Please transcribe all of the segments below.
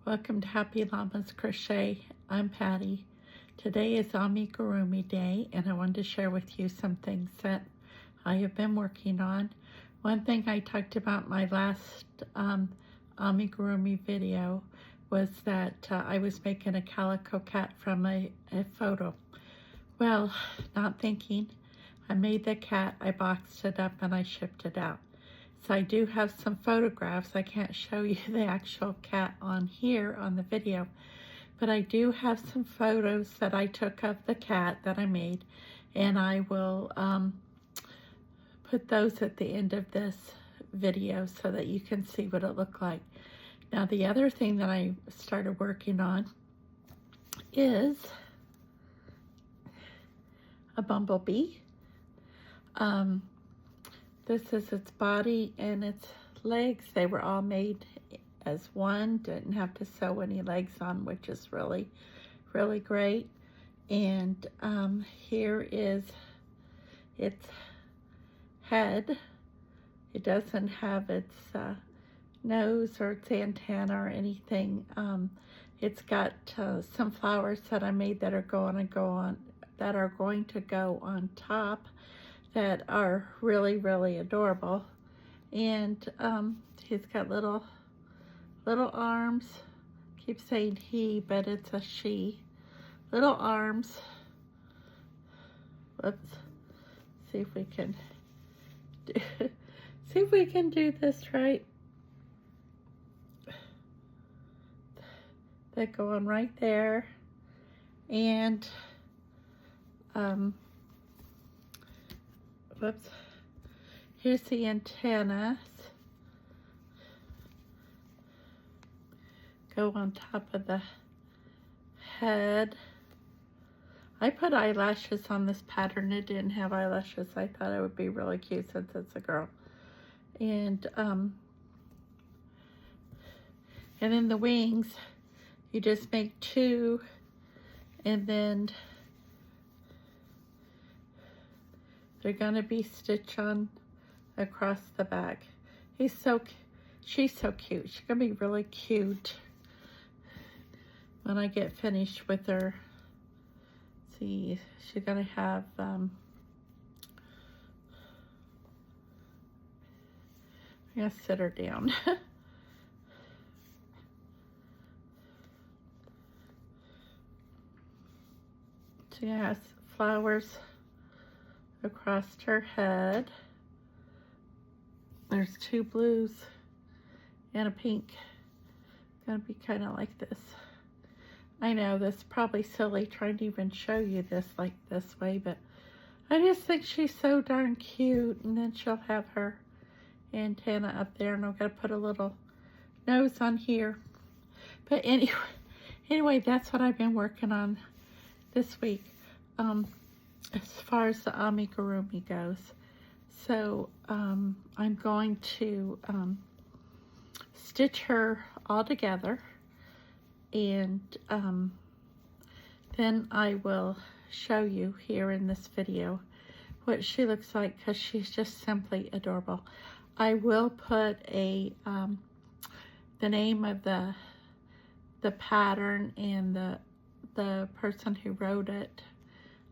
Welcome to Happy Llama's Crochet. I'm Patty. Today is Amigurumi Day, and I wanted to share with you some things that I have been working on. One thing I talked about in my last Amigurumi video was that I was making a calico cat from a photo. Well, not thinking, I made the cat, I boxed it up, and I shipped it out. So I do have some photographs. I can't show you the actual cat on here on the video, but I do have some photos that I took of the cat that I made, and I will put those at the end of this video so that you can see what it looked like. Now, the other thing that I started working on is a bumblebee. This is its body and its legs. They were all made as one. Didn't have to sew any legs on, which is really, really great. And here is its head. It doesn't have its nose or its antenna or anything. It's got some flowers that I made that are going to go on top, that are really, really adorable. And he's got little arms. Keep saying he, but it's a she. Little arms. Let's see if we can do this right. They're going right there. And whoops, here's the antennas. Go on top of the head. I put eyelashes on this pattern. It didn't have eyelashes. I thought it would be really cute since it's a girl. And then the wings, you just make two, and then they're gonna be stitched on across the back. She's so cute. She's gonna be really cute when I get finished with her. See, she's gonna have I'm gonna sit her down. She has flowers across her head. There's two blues and a pink. It's gonna be kind of like this. I know this is probably silly trying to even show you this like this way, but I just think she's so darn cute. And then she'll have her antenna up there, and I've got to put a little nose on here. But anyway, that's what I've been working on this week. As far as the amigurumi goes. So I'm going to stitch her all together, and then I will show you here in this video what she looks like, because she's just simply adorable. I will put the name of the pattern and the person who wrote it.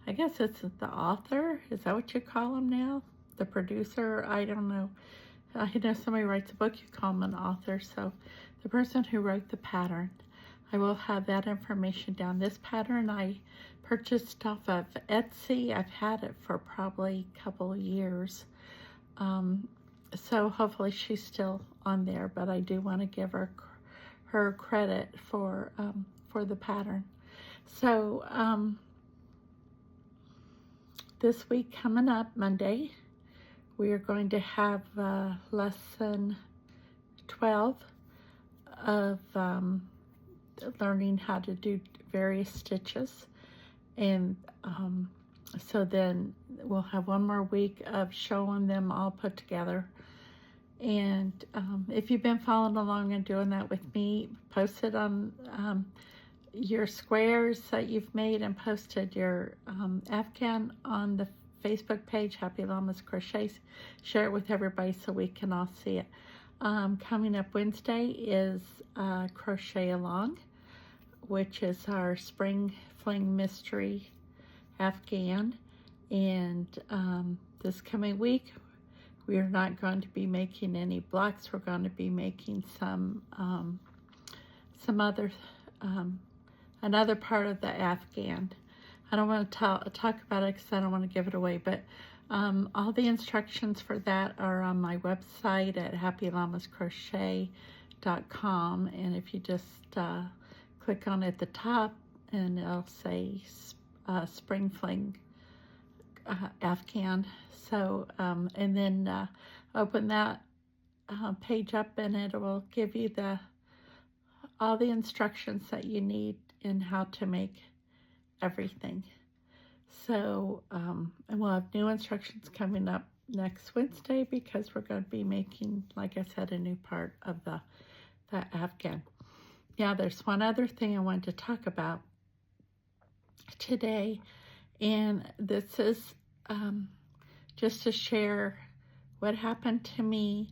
I guess it's the author. Is that what you call him now? The producer? I don't know. I know somebody writes a book, you call them an author. So the person who wrote the pattern, I will have that information down. This pattern I purchased off of Etsy. I've had it for probably a couple of years. So hopefully she's still on there, but I do want to give her credit for the pattern. So this week coming up, Monday, we are going to have lesson 12 of learning how to do various stitches. And so then we'll have one more week of showing them all put together. And if you've been following along and doing that with me, post it on your squares that you've made, and posted your Afghan on the Facebook page, Happy Llama's Crochets. Share it with everybody so we can all see it. Coming up Wednesday is Crochet Along, which is our Spring Fling Mystery Afghan. And this coming week, we are not going to be making any blocks. We're going to be making some other, another part of the Afghan. I don't want to talk about it because I don't want to give it away, but all the instructions for that are on my website at happyllamascrochet.com, and if you just click on it at the top, and it'll say Spring Fling Afghan. So, and then open that page up, and it will give you all the instructions that you need in how to make everything. So, and we'll have new instructions coming up next Wednesday because we're going to be making, like I said, a new part of the Afghan. Now, there's one other thing I wanted to talk about today, and this is just to share what happened to me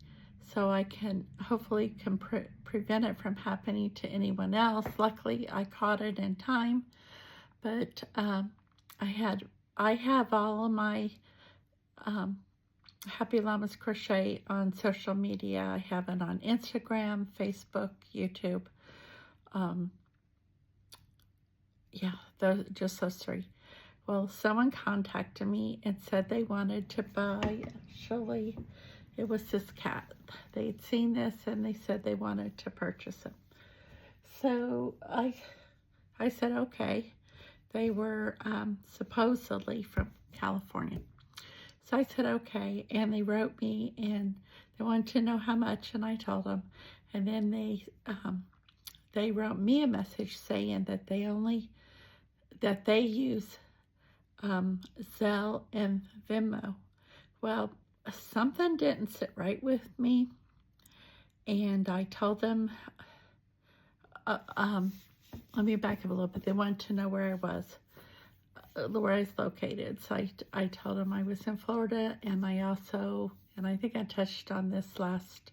so I can hopefully prevent it from happening to anyone else. Luckily, I caught it in time, but I have all of my Happy Llamas Crochet on social media. I have it on Instagram, Facebook, YouTube. Yeah, just those three. Well, someone contacted me and said they wanted to buy, actually, it was this cat. They'd seen this and they said they wanted to purchase it. So I said, okay. They were supposedly from California. So I said, okay. And they wrote me and they wanted to know how much, and I told them. And then they wrote me a message saying that they use Zelle and Venmo. Well, something didn't sit right with me, and I told them, let me back up a little bit. They wanted to know where I was located. So I told them I was in Florida, and I think I touched on this last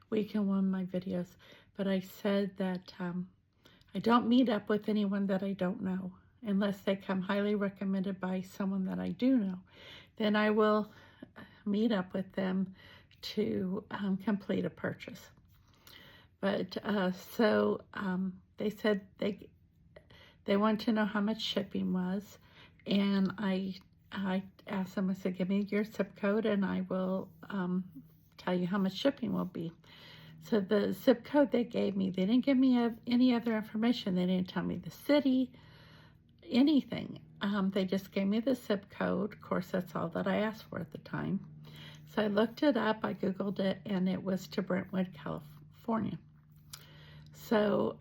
week in one of my videos, but I said that I don't meet up with anyone that I don't know unless they come highly recommended by someone that I do know. Then I will meet up with them to complete a purchase. But so they said they want to know how much shipping was, and I asked them, I said, give me your zip code and I will tell you how much shipping will be. So the zip code they gave me, they didn't give me any other information. They didn't tell me the city, anything. They just gave me the zip code. Of course, that's all that I asked for at the time. So I looked it up, I Googled it, and it was to Brentwood, California. So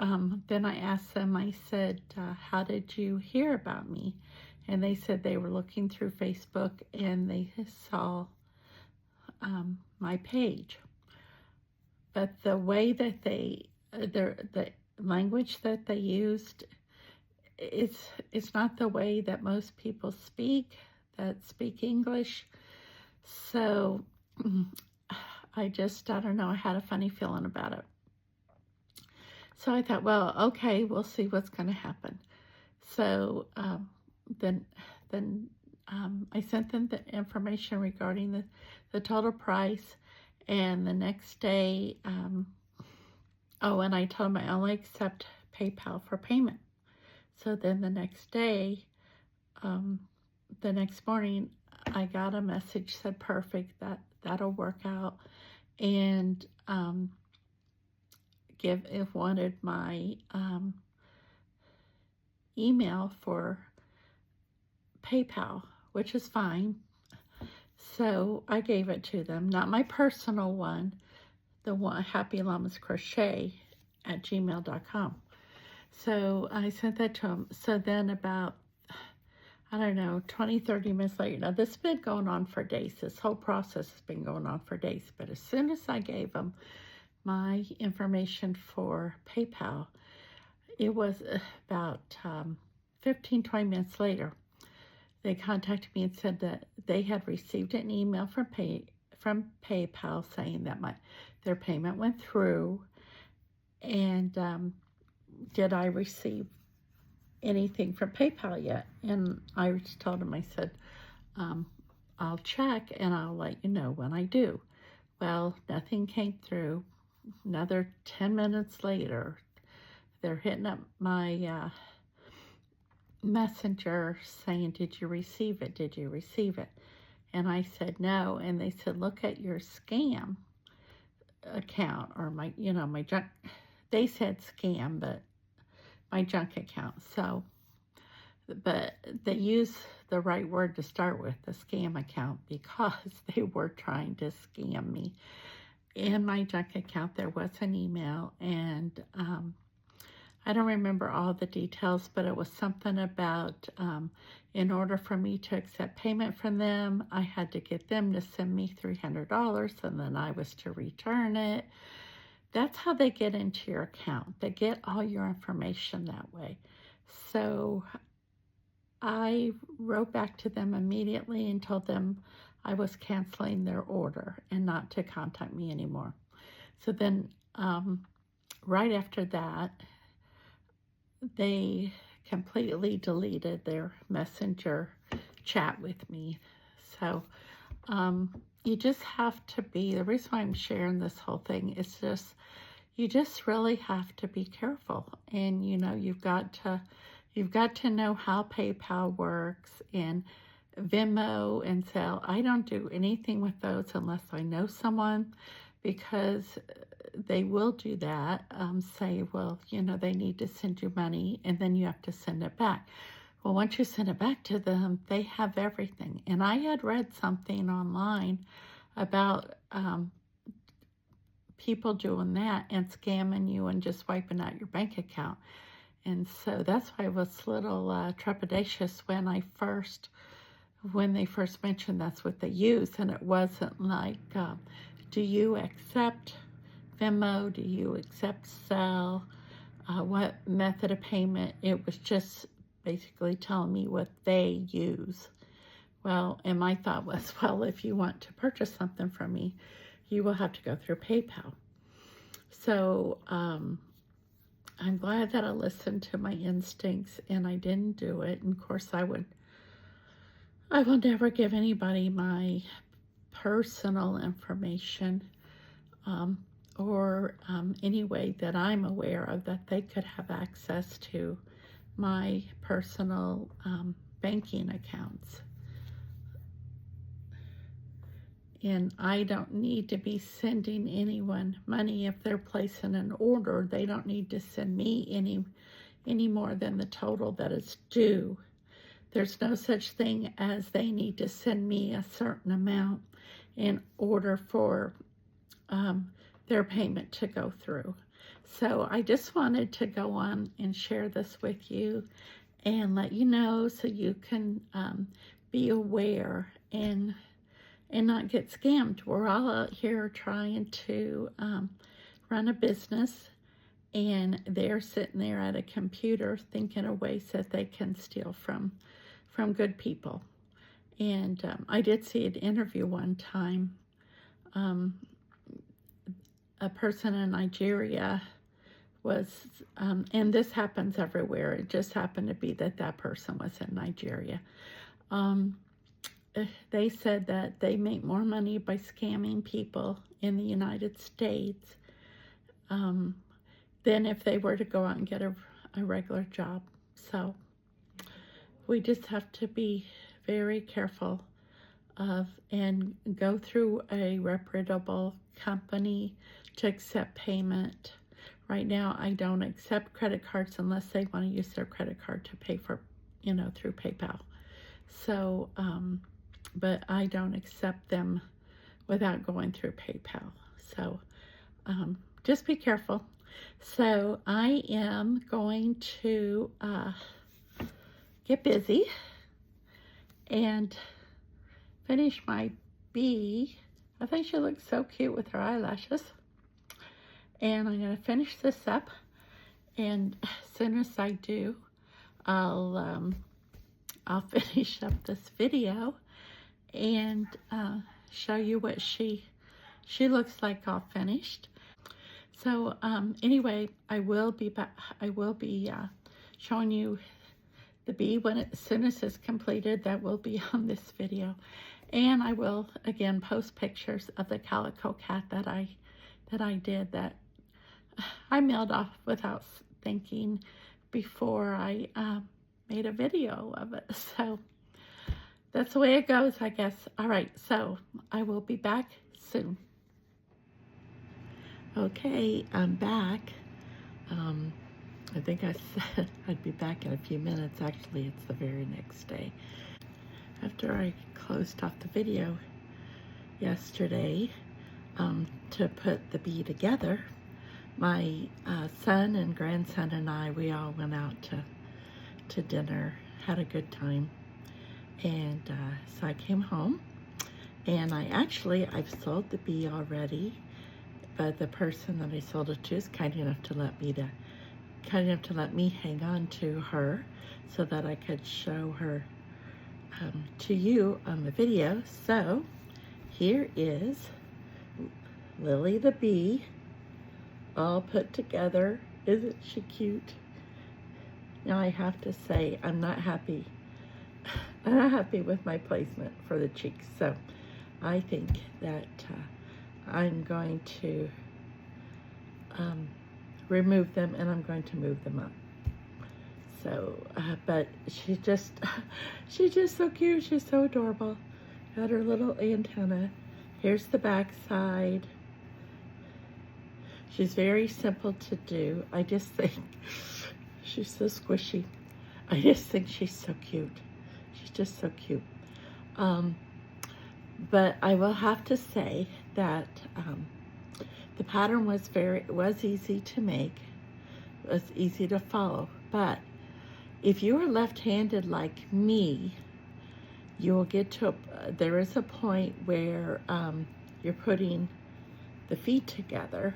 then I asked them, I said, how did you hear about me? And they said they were looking through Facebook and they saw my page. But the way that the language that they used, it's not the way that most people that speak English. So I don't know, I had a funny feeling about it. So I thought, well, okay, we'll see what's going to happen. So then I sent them the information regarding the total price, and the next day, and I told them I only accept PayPal for payment. So then the next day, the next morning, I got a message said, perfect, that'll work out, and wanted my email for PayPal, which is fine. So I gave it to them, not my personal one, the one happyllamascrochet@gmail.com. So I sent that to them. So then about, I don't know, 20-30 minutes later, now this has been going on for days. This whole process has been going on for days. But as soon as I gave them my information for PayPal, it was about 15-20 minutes later, they contacted me and said that they had received an email from PayPal saying that their payment went through, and did I receive anything from PayPal yet? And I just told him, I said, I'll check and I'll let you know when I do. Well, nothing came through. Another 10 minutes later, they're hitting up my messenger saying, did you receive it? Did you receive it? And I said no. And they said, look at your scam account, or my junk. They said scam, but my junk account. So, but they used the right word to start with, the scam account, because they were trying to scam me. In my junk account, there was an email, and I don't remember all the details, but it was something about in order for me to accept payment from them, I had to get them to send me $300, and then I was to return it. That's how they get into your account. They get all your information that way. So I wrote back to them immediately and told them I was canceling their order and not to contact me anymore. So then right after that, they completely deleted their messenger chat with me. So you just have to be, the reason why I'm sharing this whole thing is just, you just really have to be careful. And you've got to know how PayPal works, and Venmo and Zelle. I don't do anything with those unless I know someone, because they will do that. Say, well, they need to send you money, and then you have to send it back. Well, once you send it back to them, they have everything. And I had read something online about people doing that and scamming you and just wiping out your bank account. And so that's why I was a little trepidatious when they first mentioned that's what they use. And it wasn't like, do you accept Venmo? Do you accept Zelle? What method of payment? It was just basically telling me what they use. Well, and my thought was, well, if you want to purchase something from me, you will have to go through PayPal. So I'm glad that I listened to my instincts and I didn't do it. And of course, I will never give anybody my personal information or any way that I'm aware of that they could have access to my personal banking accounts. And I don't need to be sending anyone money if they're placing an order. They don't need to send me any more than the total that is due. There's no such thing as they need to send me a certain amount in order for their payment to go through. So I just wanted to go on and share this with you and let you know so you can be aware and not get scammed. We're all out here trying to run a business, and they're sitting there at a computer thinking of ways that they can steal from good people. And I did see an interview one time. A person in Nigeria was, and this happens everywhere. It just happened to be that person was in Nigeria. They said that they make more money by scamming people in the United States than if they were to go out and get a regular job. So we just have to be very careful and go through a reputable company to accept payment. Right now, I don't accept credit cards unless they want to use their credit card to pay for, through PayPal. So, but I don't accept them without going through PayPal. So just be careful. So I am going to get busy and finish my bee. I think she looks so cute with her eyelashes. And I'm going to finish this up. And as soon as I do, I'll finish up this video and show you what she she looks like all finished. So anyway, I will be back. I will be showing you the bee as soon as it's completed. That will be on this video, and I will again post pictures of the calico cat that I did, that I mailed off without thinking before I made a video of it. So that's the way it goes, I guess. All right, so I will be back soon. Okay, I'm back. I think I said I'd be back in a few minutes. Actually, it's the very next day. After I closed off the video yesterday to put the bee together, my son and grandson and I, we all went out to dinner, had a good time. And so I came home, and I've sold the bee already, but the person that I sold it to is kind enough to let me hang on to her so that I could show her to you on the video. So here is Lily the bee, all put together. Isn't she cute? Now I have to say, I'm not happy with my placement for the cheeks, so I think that I'm going to remove them, and I'm going to move them up. So but she's just so cute. She's so adorable. Got her little antenna. Here's the back side. She's very simple to do. I just think she's so squishy. I just think she's so cute. She's just so cute. But I will have to say that the pattern was easy to make. It was easy to follow. But if you are left-handed like me, you will get to there is a point where you're putting the feet together,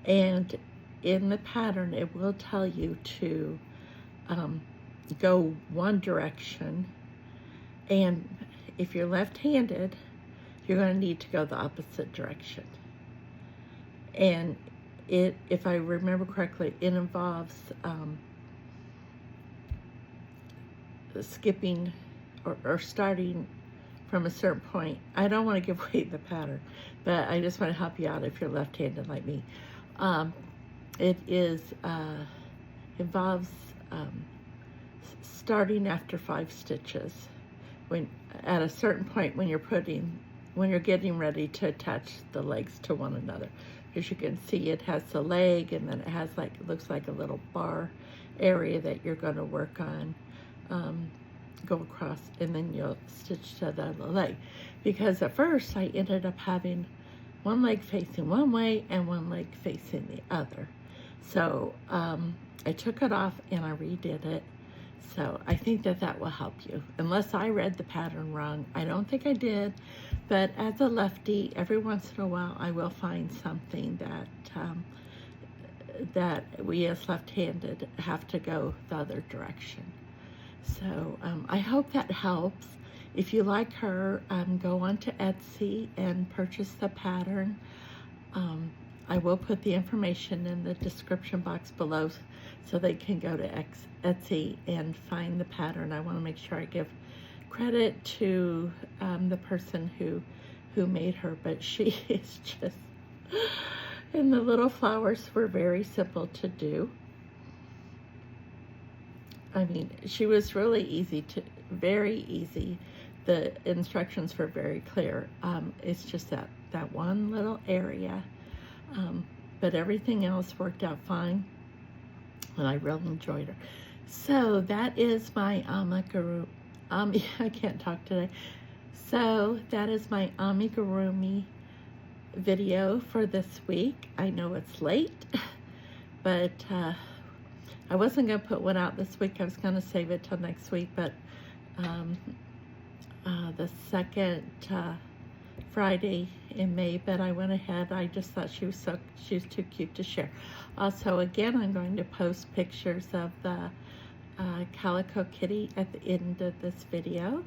and in the pattern it will tell you to go one direction, and if you're left-handed, you're going to need to go the opposite direction. And if I remember correctly, it involves skipping or starting from a certain point. I don't want to give away the pattern, but I just want to help you out if you're left-handed like me. It involves starting after 5 stitches. When at a certain point when you're getting ready to attach the legs to one another. As you can see, it has the leg, and then it has it looks like a little bar area that you're going to work on, go across, and then you'll stitch to the other leg. Because at first I ended up having one leg facing one way and one leg facing the other. So I took it off and I redid it. So I think that will help you. Unless I read the pattern wrong. I don't think I did. But as a lefty, every once in a while I will find something that we as left-handed have to go the other direction. So I hope that helps. If you like her, go on to Etsy and purchase the pattern. I will put the information in the description box below so they can go to Etsy and find the pattern. I want to make sure I give credit to the person who made her, but she is just, and the little flowers were very simple to do. I mean, she was really very easy. The instructions were very clear. It's just that one little area, but everything else worked out fine, and I really enjoyed her. So that is my amigurumi. I can't talk today. So that is my amigurumi video for this week. I know it's late, but I wasn't going to put one out this week. I was going to save it till next week, but the second Friday in May, but I went ahead. I just thought she was too cute to share. Also, again, I'm going to post pictures of the Calico kitty at the end of this video.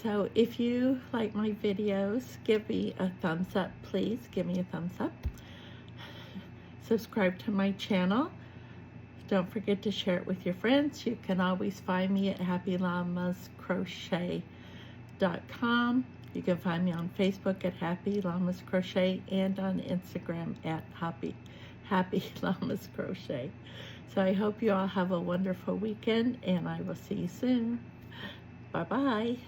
So if you like my videos, give me a thumbs up, please. Give me a thumbs up. Subscribe to my channel. Don't forget to share it with your friends. You can always find me at happyllamascrochet.com. You can find me on Facebook at Happy Llamas Crochet and on Instagram at Happy Llamas Crochet. So I hope you all have a wonderful weekend, and I will see you soon. Bye-bye.